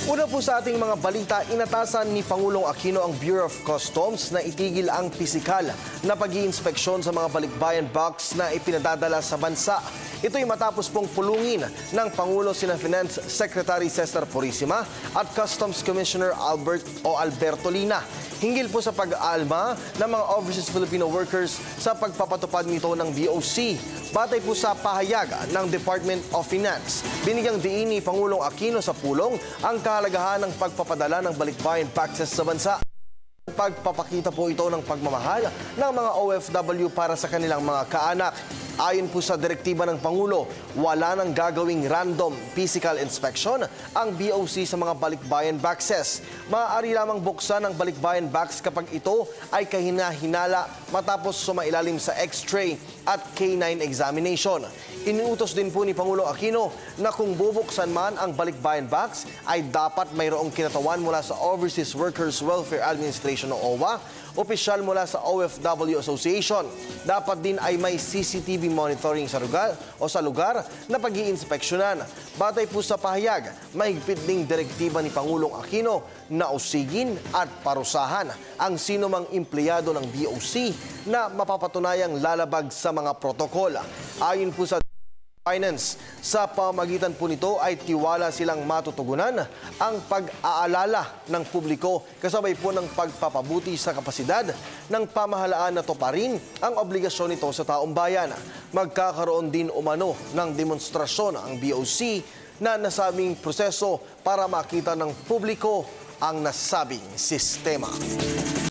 Una po sa ating mga balita, inatasan ni Pangulong Aquino ang Bureau of Customs na itigil ang pisikal na pag-iinspeksyon sa mga balikbayan box na ipinadadala sa bansa. Ito'y matapos pong pulungin ng Pangulo sina Finance Secretary Cesar Purisima at Customs Commissioner Alberto Lina. Hinggil po sa pag-aalma ng mga overseas Filipino workers sa pagpapatupad nito ng BOC. Batay po sa pahayag ng Department of Finance, binigyang diin ni Pangulong Aquino sa pulong ang kahalagahan ng pagpapadala ng balikbayan boxes sa bansa. Pagpapakita po ito ng pagmamahal ng mga OFW para sa kanilang mga kaanak. Ayon po sa direktiba ng Pangulo, wala nang gagawing random physical inspection ang BOC sa mga balikbayan boxes. Maaari lamang buksan ang balikbayan box kapag ito ay kahina-hinala matapos sumailalim sa X-ray at K9 examination. Inuutos din po ni Pangulong Aquino na kung bubuksan man ang balikbayan box ay dapat mayroong kinatawan mula sa Overseas Workers Welfare Administration o OWA, opisyal mula sa OFW Association. Dapat din ay may CCTV monitoring sa lugar na pag-iinspeksyonan. Batay po sa pahayag, mahigpit ding direktiba ni Pangulong Aquino na usigin at parusahan ang sinumang empleyado ng BOC na mapapatunayang lalabag sa mga protokol. Ayon po sa Finance, sa pamagitan po nito ay tiwala silang matutugunan ang pag-aalala ng publiko kasabay po ng pagpapabuti sa kapasidad ng pamahalaan na tuparin ang obligasyon nito sa taong bayan. Magkakaroon din umano ng demonstrasyon ang BOC na nasabing proseso para makita ng publiko ang nasabing sistema.